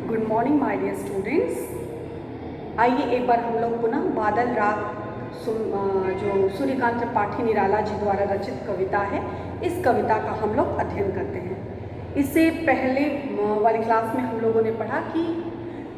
Good morning my dear students. आइए एक बार हम लोग पुनः बादल राग जो सूर्यकांत त्रिपाठी निराला जी द्वारा रचित कविता है, इस कविता का हम लोग अध्ययन करते हैं। इससे पहले वाली क्लास में हम लोगों ने पढ़ा कि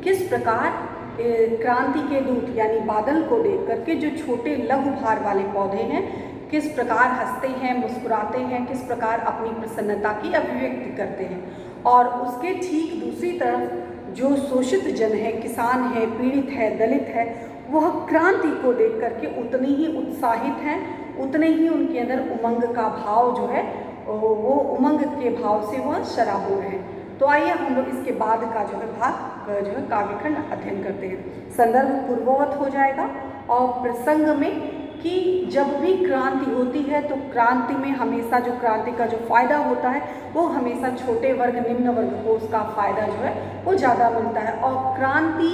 किस प्रकार क्रांति के दूत यानी बादल को देख करके जो छोटे लघु भार वाले पौधे हैं किस प्रकार हंसते हैं, मुस्कुराते हैं, किस प्रकार अपनी प्रसन्नता की अभिव्यक्ति करते हैं। और उसके ठीक दूसरी तरफ जो शोषित जन है, किसान है, पीड़ित है, दलित है, वह क्रांति को देख करके उतने ही उत्साहित हैं, उतने ही उनके अंदर उमंग का भाव जो है वो उमंग के भाव से वह शराबोर है। तो आइए हम लोग इसके बाद का जो है भाग जो है काव्यखंड अध्ययन करते हैं। संदर्भ पूर्ववत हो जाएगा और प्रसंग में कि जब भी क्रांति होती है तो क्रांति में हमेशा जो क्रांति का जो फायदा होता है वो हमेशा छोटे वर्ग, निम्न वर्ग को उसका फायदा जो है वो ज़्यादा मिलता है। और क्रांति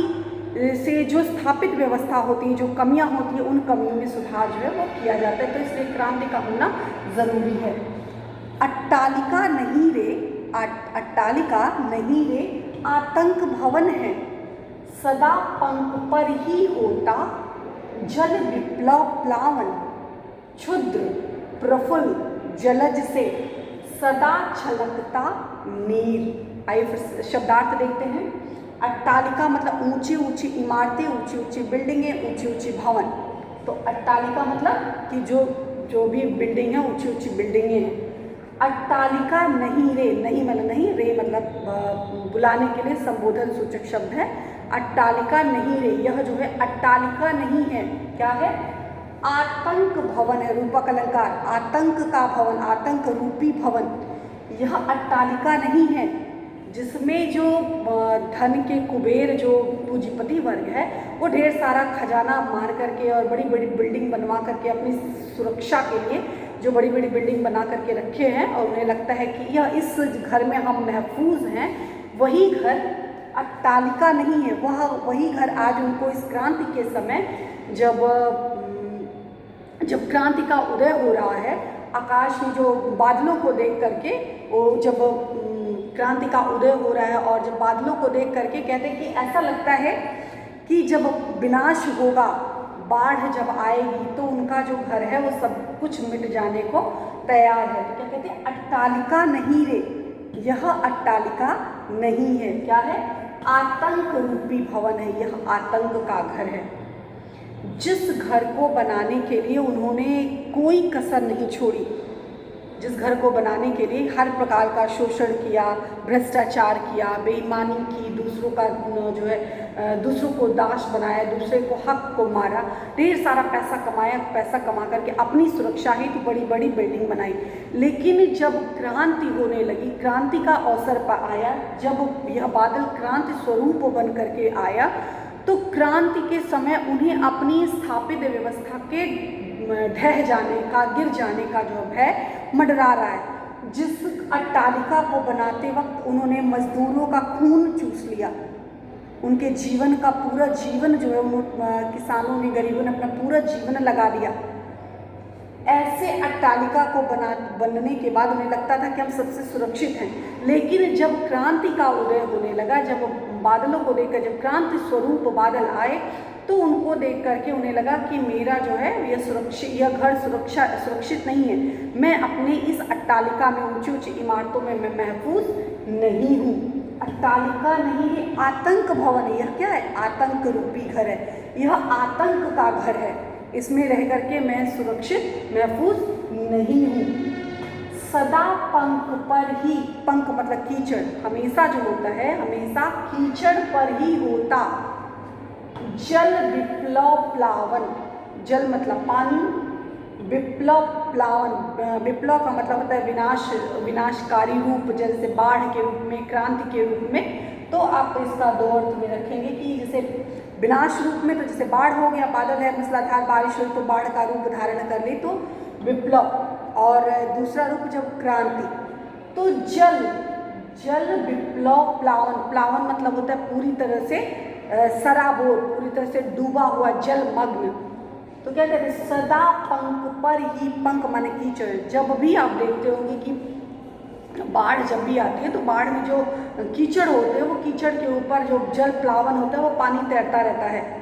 से जो स्थापित व्यवस्था होती है, जो कमियां होती है, उन कमियों में सुधार जो है वो किया जाता है। तो इसलिए क्रांति का होना ज़रूरी है। अट्टालिका नहीं रे, अट्टालिका नहीं रे, आतंक भवन है, सदा पंख पर ही होता, जल विप्लव प्लावन, क्षुद्र प्रफुल्ल जलज से सदा छलकता नीर। आइए फिर शब्दार्थ देखते हैं। अट्टालिका मतलब ऊंची ऊंची इमारतें, ऊंची ऊंची बिल्डिंगें, ऊंची ऊंची भवन। तो अट्टालिका मतलब कि जो भी बिल्डिंग है, ऊंची ऊंची बिल्डिंगें हैं। अट्टालिका नहीं रे, नहीं मतलब नहीं, रे मतलब बुलाने के लिए संबोधन सूचक शब्द है। अट्टालिका नहीं रे, यह जो है अट्टालिका नहीं है, क्या है? आतंक भवन है। रूपक अलंकार, आतंक का भवन, आतंक रूपी भवन। यह अट्टालिका नहीं है जिसमें जो धन के कुबेर जो पूंजीपति वर्ग है वो ढेर सारा खजाना मार करके और बड़ी बड़ी बिल्डिंग बनवा करके अपनी सुरक्षा के लिए जो बड़ी बड़ी बिल्डिंग बना करके रखे हैं और उन्हें लगता है कि यह इस घर में हम महफूज हैं, वही घर अट्टालिका नहीं है। वही घर आज उनको इस क्रांति के समय जब क्रांति का उदय हो रहा है, आकाश में जो बादलों को देख करके वो जब क्रांति का उदय हो रहा है और जब बादलों को देख करके कहते हैं कि ऐसा लगता है कि जब विनाश होगा, बाढ़ जब आएगी तो उनका जो घर है वो सब कुछ मिट जाने को तैयार है। तो क्या कहते हैं? अट्टालिका नहीं रे, यह अट्टालिका नहीं है, क्या है? आतंक रूपी भवन है, यह आतंक का घर है। जिस घर को बनाने के लिए उन्होंने कोई कसर नहीं छोड़ी, जिस घर को बनाने के लिए हर प्रकार का शोषण किया, भ्रष्टाचार किया, बेईमानी की, दूसरों का जो है दूसरों को दास बनाया, दूसरे को हक को मारा, ढेर सारा पैसा कमाया, पैसा कमा करके अपनी सुरक्षा हेतु बड़ी बड़ी बिल्डिंग बनाई। लेकिन जब क्रांति होने लगी, क्रांति का अवसर आया, जब यह बादल क्रांति स्वरूप बन करके आया, तो क्रांति के समय उन्हें अपनी स्थापित व्यवस्था के ढह जाने का, गिर जाने का जो भय मंडरा रहा है। जिस अट्टालिका को बनाते वक्त उन्होंने मजदूरों का खून चूस लिया, उनके जीवन का पूरा जीवन जो है किसानों ने, गरीबों ने अपना पूरा जीवन लगा दिया। ऐसे अट्टालिका को बनने के बाद उन्हें लगता था कि हम सबसे सुरक्षित हैं। लेकिन जब क्रांति का उदय होने लगा, जब बादलों को देखकर, जब क्रांति स्वरूप बादल आए, तो उनको देख करके उन्हें लगा कि मेरा जो है यह घर सुरक्षित नहीं है, मैं अपने इस अट्टालिका में, ऊंची ऊंची इमारतों में मैं महफूज नहीं हूँ। अट्टालिका नहीं है, आतंक भवन है। यह क्या है? आतंक रूपी घर है, यह आतंक का घर है, इसमें रह करके मैं सुरक्षित महफूज नहीं हूँ। सदा पंख पर ही, पंख मतलब कीचड़, हमेशा जो होता है हमेशा कीचड़ पर ही होता, जल विप्लव प्लावन, जल मतलब पानी, विप्लव प्लावन, विप्लव का मतलब होता है विनाशकारी रूप, जैसे बाढ़ के रूप में, क्रांति के रूप में। तो आप इसका दो अर्थ में रखेंगे कि जैसे विनाश रूप में, तो जैसे बाढ़ हो गया, बादल है, मूसलाधार बारिश हुई तो बाढ़ का रूप धारण कर ली, तो विप्लव। और दूसरा रूप जब क्रांति, तो जल विप्लव प्लावन, प्लावन मतलब होता है पूरी तरह से सराबोर, पूरी तरह से डूबा हुआ, जलमग्न। तो क्या कहते हैं? सदा पंख पर ही, पंख माने कीचड़। जब भी आप देखते होंगे कि बाढ़ जब भी आती है तो बाढ़ में जो कीचड़ होते हैं वो कीचड़ के ऊपर जो जल प्लावन होता है वो पानी तैरता रहता है।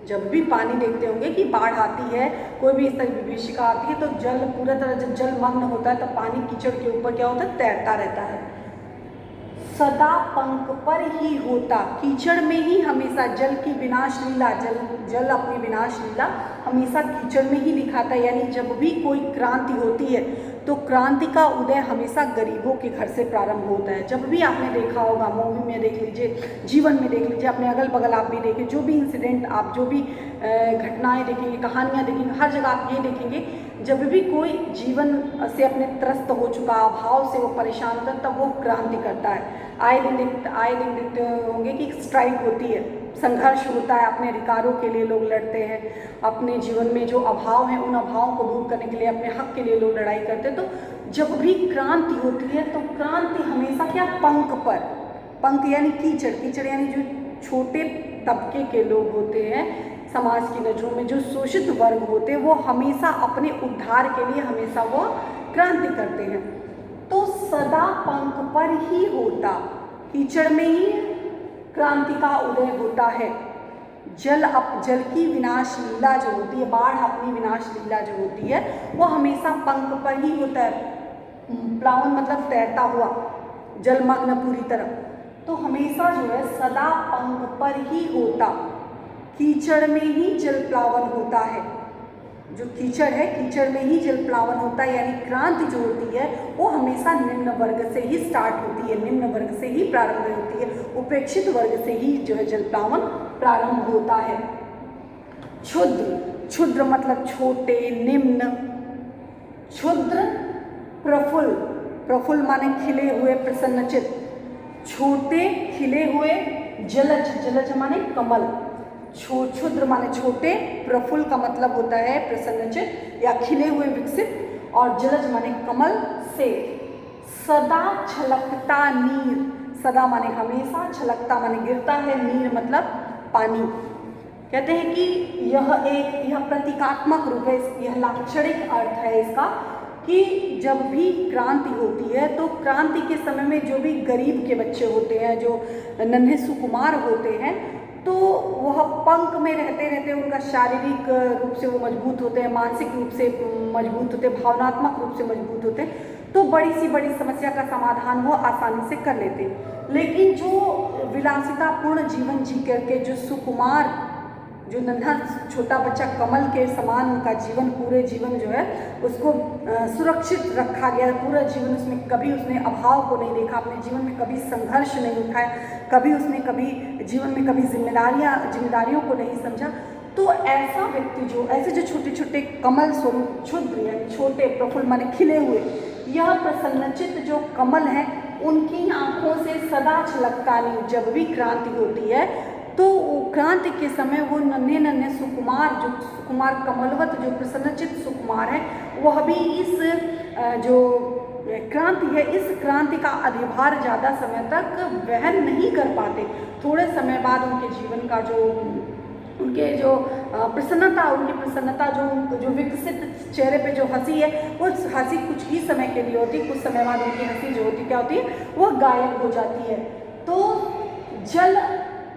जब भी पानी देखते होंगे कि बाढ़ आती है, कोई भी इस तरह की विभीषिका आती है तो जल पूरा तरह जब जलमग्न होता है तब पानी कीचड़ के ऊपर क्या होता है, तैरता रहता है। सदा पंख पर ही होता, कीचड़ में ही हमेशा जल की विनाश लीला, जल अपनी विनाश लीला हमेशा कीचड़ में ही दिखाता है। यानी जब भी कोई क्रांति होती है तो क्रांति का उदय हमेशा गरीबों के घर से प्रारंभ होता है। जब भी आपने देखा होगा, मूवी में देख लीजिए, जीवन में देख लीजिए, अपने अगल बगल आप भी देखें, जो भी इंसिडेंट आप जो भी घटनाएं देखेंगे, कहानियां देखेंगे, हर जगह आप ये देखेंगे जब भी कोई जीवन से अपने त्रस्त हो चुका, अभाव से वो परेशान होता है तब वो क्रांति करता है। आए दिन देखते होंगे कि स्ट्राइक होती है, संघर्ष होता है, अपने अधिकारों के लिए लोग लड़ते हैं, अपने जीवन में जो अभाव हैं उन अभावों को दूर करने के लिए, अपने हक के लिए लोग लड़ाई करते हैं। तो जब भी क्रांति होती है तो क्रांति हमेशा क्या, पंख पर, पंख यानी कीचड़ यानी जो छोटे तबके के लोग होते हैं, समाज की नज़रों में जो शोषित वर्ग होते हैं, वो हमेशा अपने उद्धार के लिए हमेशा वो क्रांति करते हैं। तो सदा पंख पर ही होता, कीचड़ में ही क्रांति का उदय होता है। जल की विनाश लीला जो होती है, बाढ़ अपनी विनाश लीला जो होती है वो हमेशा पंख पर ही होता है। प्लावन मतलब तैरता हुआ, जलमग्न पूरी तरह, तो हमेशा जो है सदा पंख पर ही होता, कीचड़ में ही जल प्लावन होता है। जो कीचड़ है, कीचड़ में ही जल प्लावन होता है। यानी क्रांति जो होती है वो हमेशा निम्न वर्ग से ही स्टार्ट होती है, निम्न वर्ग से ही प्रारंभ होती है, उपेक्षित वर्ग से ही जो है जल प्लावन प्रारंभ होता है। क्षुद्र मतलब छोटे, निम्न। क्षुद्र प्रफुल्ल माने खिले हुए, प्रसन्नचित। छोटे खिले हुए, जलज माने कमल। क्षुद्र माने छोटे, प्रफुल्ल का मतलब होता है प्रसन्नचित या खिले हुए, विकसित, और जलज माने कमल से। सदा छलकता नीर, सदा माने हमेशा, छलकता माने गिरता है, नीर मतलब पानी। कहते हैं कि यह प्रतीकात्मक रूप है, यह लाक्षणिक अर्थ है इसका कि जब भी क्रांति होती है तो क्रांति के समय में जो भी गरीब के बच्चे होते हैं, जो नन्हे सुकुमार होते हैं, तो वह पंख में रहते रहते उनका शारीरिक रूप से वो मजबूत होते हैं, मानसिक रूप से मजबूत होते हैं, भावनात्मक रूप से मजबूत होते हैं, तो बड़ी सी बड़ी समस्या का समाधान वो आसानी से कर लेते हैं। लेकिन जो विलासितापूर्ण जीवन जी करके जो सुकुमार, जो नन्हा छोटा बच्चा कमल के समान उनका जीवन, पूरे जीवन जो है उसको सुरक्षित रखा गया, पूरा जीवन उसमें कभी उसने अभाव को नहीं देखा, अपने जीवन में कभी संघर्ष नहीं उठाया, कभी उसने जीवन में कभी जिम्मेदारियों को नहीं समझा, तो ऐसा व्यक्ति जो ऐसे जो छोटे छोटे कमल स्वरूप, क्षुद्र यानी छोटे, प्रफुल्ल माने खिले हुए, यह प्रसन्नचित जो कमल है उनकी आंखों से सदा छलकता नहीं। जब भी क्रांति होती है तो क्रांति के समय वो नन्हे सुकुमार, जो सुकुमार कमलवत, जो प्रसन्नचित सुकुमार है, वह भी इस जो क्रांति है, इस क्रांति का अधिभार ज़्यादा समय तक वहन नहीं कर पाते। थोड़े समय बाद उनके जीवन का उनकी प्रसन्नता जो विकसित चेहरे पे जो हंसी है, वो हंसी कुछ ही समय के लिए होती है, कुछ समय बाद उनकी हंसी जो होती क्या होती है, वो गायब हो जाती है। तो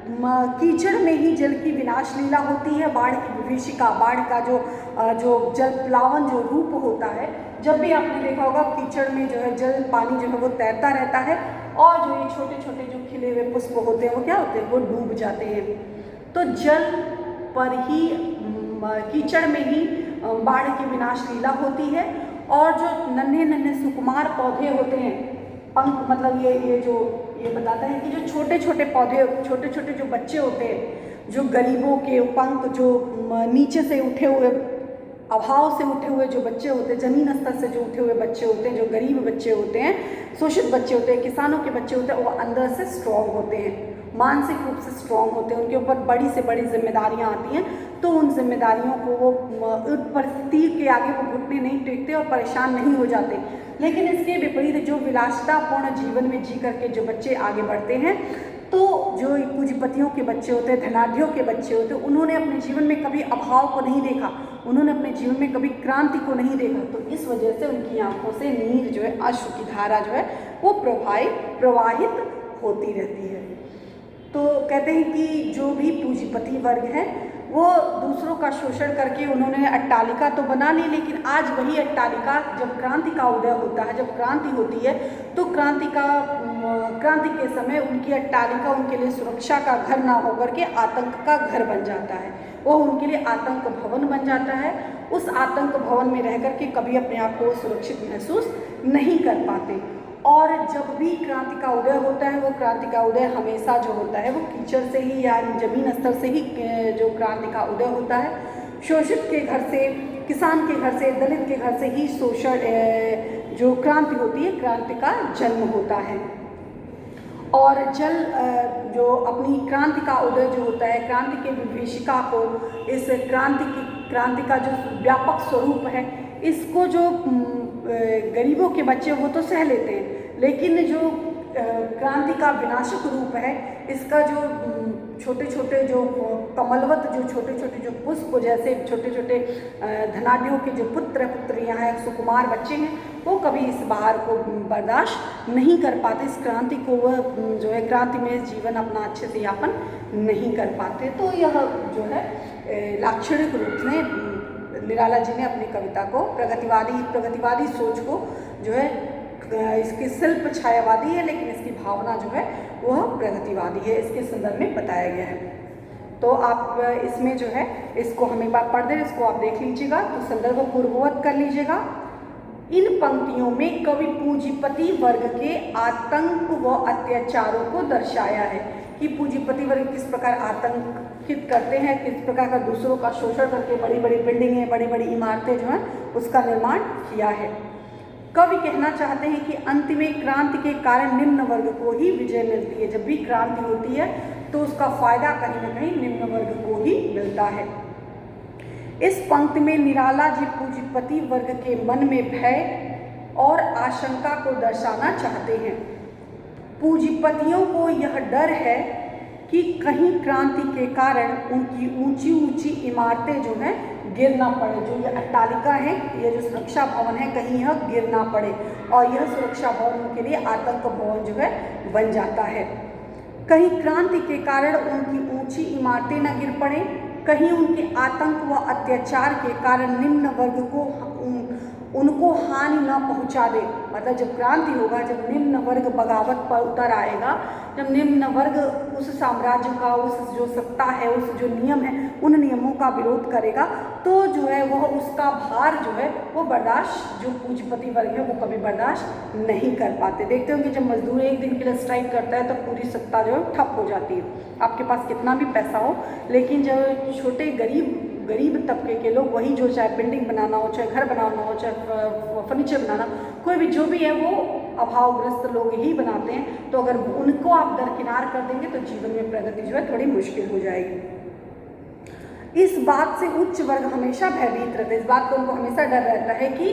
कीचड़ में ही जल की विनाश लीला होती है, बाढ़ की विभीषिका, बाढ़ का जो जल प्लावन जो रूप होता है, जब भी आपने देखा होगा कीचड़ में जो है जल, पानी जो है वो तैरता रहता है, और जो ये छोटे छोटे जो खिले हुए पुष्प होते हैं वो क्या होते हैं, वो डूब जाते हैं। तो जल पर ही, कीचड़ में ही बाढ़ की विनाश लीला होती है, और जो नन्हे सुकुमार पौधे होते हैं, पंख मतलब ये बताता है कि जो छोटे छोटे पौधे, छोटे छोटे जो बच्चे होते हैं, जो गरीबों के पंख, जो नीचे से उठे हुए, अभाव से उठे हुए जो बच्चे होते हैं, जमीन स्तर से जो उठे हुए बच्चे होते हैं, जो गरीब बच्चे होते हैं, शोषित बच्चे होते हैं, किसानों के बच्चे होते हैं, वो अंदर से स्ट्रॉन्ग होते हैं, मानसिक रूप से स्ट्रॉन्ग होते हैं, उनके ऊपर बड़ी से बड़ी जिम्मेदारियां आती हैं, तो उन जिम्मेदारियों को वो परिस्थिति के आगे वो घुटने नहीं टेकते और परेशान नहीं हो जाते। लेकिन इसके विपरीत जो विलासितापूर्ण जीवन में जी करके जो बच्चे आगे बढ़ते हैं, तो जो पूंजीपतियों के बच्चे होते हैं, धनाढ्यों के बच्चे होते हैं, उन्होंने अपने जीवन में कभी अभाव को नहीं देखा, उन्होंने अपने जीवन में कभी क्रांति को नहीं देखा, तो इस वजह से उनकी आंखों से नीर जो है, अश्रु की धारा जो है वो प्रवाहित होती रहती है। तो कहते हैं कि जो भी पूंजीपति वर्ग है वो दूसरों का शोषण करके उन्होंने अट्टालिका तो बना ली, लेकिन आज वही अट्टालिका जब क्रांति का उदय होता है, जब क्रांति होती है, तो क्रांति के समय उनकी अट्टालिका उनके लिए सुरक्षा का घर ना होकर के आतंक का घर बन जाता है। वो उनके लिए आतंक भवन बन जाता है। उस आतंक भवन में रह कर के कभी अपने आप को सुरक्षित महसूस नहीं कर पाते। और जब भी क्रांति का उदय होता है, वो क्रांति का उदय हमेशा जो होता है वो कीचड़ से ही या जमीन स्तर से ही जो क्रांति का उदय होता है। शोषित के घर से, किसान के घर से, दलित के घर से ही शोषण जो क्रांति होती है, क्रांति का जन्म होता है। और जो अपनी क्रांति का उदय जो होता है, क्रांति के विभीषिका को, इस क्रांति का जो व्यापक स्वरूप है, इसको जो गरीबों के बच्चे वो तो सह लेते हैं, लेकिन जो क्रांति का विनाशक रूप है, इसका जो छोटे छोटे जो कमलवत जो छोटे छोटे जो पुष्प जैसे छोटे छोटे धनाढ्यों के जो पुत्र पुत्रियां हैं, सुकुमार बच्चे हैं, वो कभी इस बहार को बर्दाश्त नहीं कर पाते, इस क्रांति को वह जो है क्रांति में जीवन अपना अच्छे से यापन नहीं कर पाते। तो यह जो है लाक्षणिक रूप में निराला जी ने अपनी कविता को प्रगतिवादी सोच को जो है, इसकी शिल्प छायावादी है लेकिन इसकी भावना जो है वह प्रगतिवादी है, इसके संदर्भ में बताया गया है। तो आप इसमें जो है इसको हम एक बार पढ़ दें, इसको आप देख लीजिएगा, तो संदर्भ को पूर्ववत कर लीजिएगा। इन पंक्तियों में कवि पूंजीपति वर्ग के आतंक व अत्याचारों को दर्शाया है कि पूंजीपति वर्ग किस प्रकार आतंकित करते हैं, किस प्रकार का दूसरों का शोषण करके बड़ी बड़ी बिल्डिंगें, बड़ी बड़ी इमारतें जो हैं उसका निर्माण किया है। कवि कहना चाहते हैं कि अंत में क्रांति के कारण निम्न वर्ग को ही विजय मिलती है। जब भी क्रांति होती है तो उसका फायदा कहीं ना कहीं निम्न वर्ग को ही मिलता है। इस पंक्ति में निराला जी पूंजीपति वर्ग के मन में भय और आशंका को दर्शाना चाहते हैं। पूंजीपतियों को यह डर है कि कहीं क्रांति के कारण उनकी ऊंची ऊंची इमारतें जो हैं गिर ना पड़े, जो ये अट्टालिका है, ये जो सुरक्षा भवन है, कहीं यह गिर ना पड़े और यह सुरक्षा भवन उनके लिए आतंक भवन जो है बन जाता है। कहीं क्रांति के कारण उनकी ऊंची इमारतें न गिर पड़े, कहीं उनके आतंक व अत्याचार के कारण निम्न वर्ग को उनको हानि न पहुंचा दे। मतलब जब क्रांति होगा, जब निम्न वर्ग बगावत पर उतर आएगा, जब निम्न वर्ग उस साम्राज्य का, उस जो सत्ता है, उस जो नियम है, उन नियमों का विरोध करेगा, तो जो है वह उसका भार जो है वो बर्दाश्त, जो पूंजीपति वर्ग है वो कभी बर्दाश्त नहीं कर पाते। देखते होंगे जब मजदूर एक दिन के लिए स्ट्राइक करता है तो पूरी सत्ता जो है ठप हो जाती है। आपके पास कितना भी पैसा हो, लेकिन जब छोटे गरीब तबके के लोग, वही जो चाहे बिल्डिंग बनाना हो, चाहे घर बनाना हो, चाहे फर्नीचर बनाना, कोई भी जो भी है वो अभावग्रस्त लोग ही बनाते हैं। तो अगर उनको आप दरकिनार कर देंगे तो जीवन में प्रगति जो है थोड़ी मुश्किल हो जाएगी। इस बात से उच्च वर्ग हमेशा भयभीत रहते हैं, इस बात को उनको हमेशा डर रहता है कि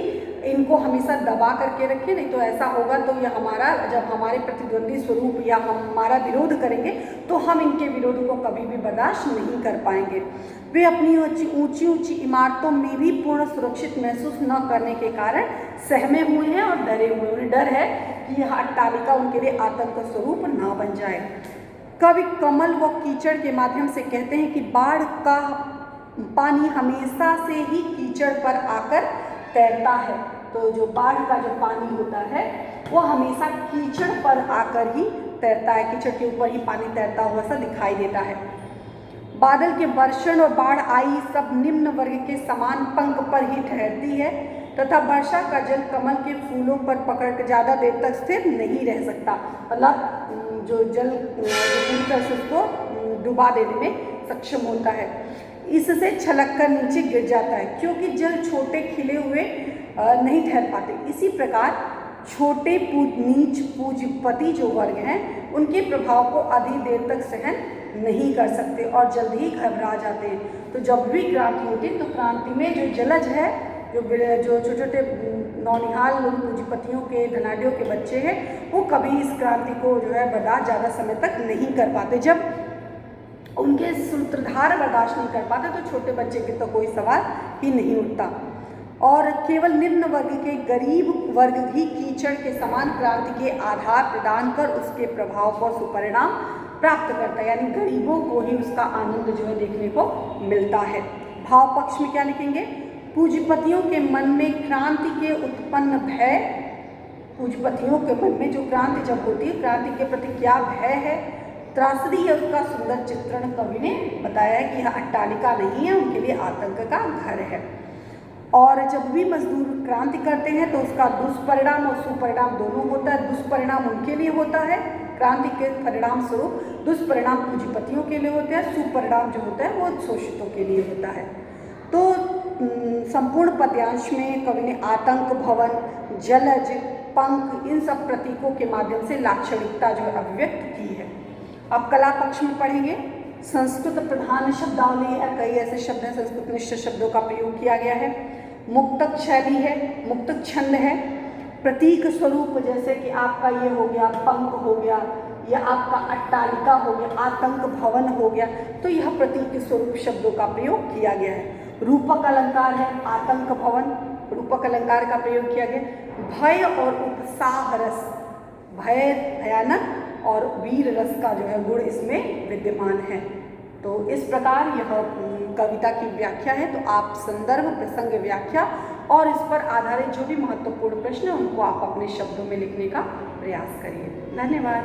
इनको हमेशा दबा करके रखें, नहीं तो ऐसा होगा तो ये जब हमारे प्रतिद्वंदी स्वरूप या हमारा विरोध करेंगे तो हम इनके विरोध को कभी भी बर्दाश्त नहीं कर पाएंगे। वे अपनी ऊंची ऊंची इमारतों में भी पूर्ण सुरक्षित महसूस न करने के कारण सहमे हुए हैं और डरे हुए हैं। उन्हें डर है कि यह अट्टालिका उनके लिए आतंक स्वरूप ना बन जाए। कवि कमल व कीचड़ के माध्यम से कहते हैं कि बाढ़ का पानी हमेशा से ही कीचड़ पर आकर तैरता है। तो जो बाढ़ का जो पानी होता है वो हमेशा कीचड़ पर आकर ही तैरता है, कीचड़ के ऊपर ही पानी तैरता हुआ सा दिखाई देता है। बादल के वर्षण और बाढ़ आई सब निम्न वर्ग के समान पंख पर ही ठहरती है तथा वर्षा का जल कमल के फूलों पर पकड़कर ज़्यादा देर तक स्थिर नहीं रह सकता। मतलब जो जल पूरी तरह से उसको डुबा देने में सक्षम होता है, इससे छलक कर नीचे गिर जाता है, क्योंकि जल छोटे खिले हुए नहीं ठहर पाते। इसी प्रकार छोटे नीच पूंजीपति जो वर्ग हैं उनके प्रभाव को अधिक देर तक सहन नहीं कर सकते और जल्द ही घबरा जाते हैं। तो जब भी क्रांति होती है तो क्रांति में जो जलज है जो छोटे छोटे नौनिहाल पूंजीपतियों के धनाढ़ियों के बच्चे हैं वो कभी इस क्रांति को जो है बर्दाश्त ज़्यादा समय तक नहीं कर पाते। जब उनके सूत्रधार बर्दाश्त नहीं कर पाते तो छोटे बच्चे के तो कोई सवाल ही नहीं उठता। और केवल निम्न वर्ग के गरीब वर्ग ही कीचड़ के समान क्रांति के आधार प्रदान कर उसके प्रभाव पर सुपरिणाम प्राप्त करता है, यानी गरीबों को ही उसका आनंद जो है देखने को मिलता है। भाव पक्ष में क्या लिखेंगे? पूंजीपतियों के मन में क्रांति के उत्पन्न भय, पूंजीपतियों के मन में जो क्रांति जब होती है, क्रांति के प्रति क्या भय है, त्रासदी है, उसका सुंदर चित्रण कवि ने बताया है कि यह अट्टालिका नहीं है, उनके लिए आतंक का घर है। और जब भी मजदूर क्रांति करते हैं तो उसका दुष्परिणाम और सुपरिणाम दोनों होता है। दुष्परिणाम उनके लिए होता है, क्रांति के परिणाम स्वरूप दुष्परिणाम पूंजीपतियों के लिए होते हैं, सुपरिणाम जो होता है वो शोषितों के लिए होता है। तो संपूर्ण पद्यांश में कवि ने आतंक, भवन, जलज, पंख, इन सब प्रतीकों के माध्यम से लाक्षणिकता जो है अभिव्यक्त की है। अब कला पक्ष में पढ़ेंगे। संस्कृत प्रधान शब्दावली है, कई ऐसे शब्द हैं, संस्कृत मिश्र शब्दों का प्रयोग किया गया है। मुक्तक शैली है, मुक्तक छंद है। प्रतीक स्वरूप जैसे कि आपका ये हो गया पंख हो गया, या आपका अट्टालिका हो गया, आतंक भवन हो गया, तो यह प्रतीक स्वरूप शब्दों का प्रयोग किया गया है। रूपक अलंकार है, आतंक भवन, रूपक अलंकार का प्रयोग किया गया। भय और उत्साह रस, भय भयानक और वीर रस का जो है गुण इसमें विद्यमान है। तो इस प्रकार यह कविता की व्याख्या है। तो आप संदर्भ, प्रसंग, व्याख्या और इस पर आधारित जो भी महत्वपूर्ण प्रश्न है उनको आप अपने शब्दों में लिखने का प्रयास करिए। धन्यवाद।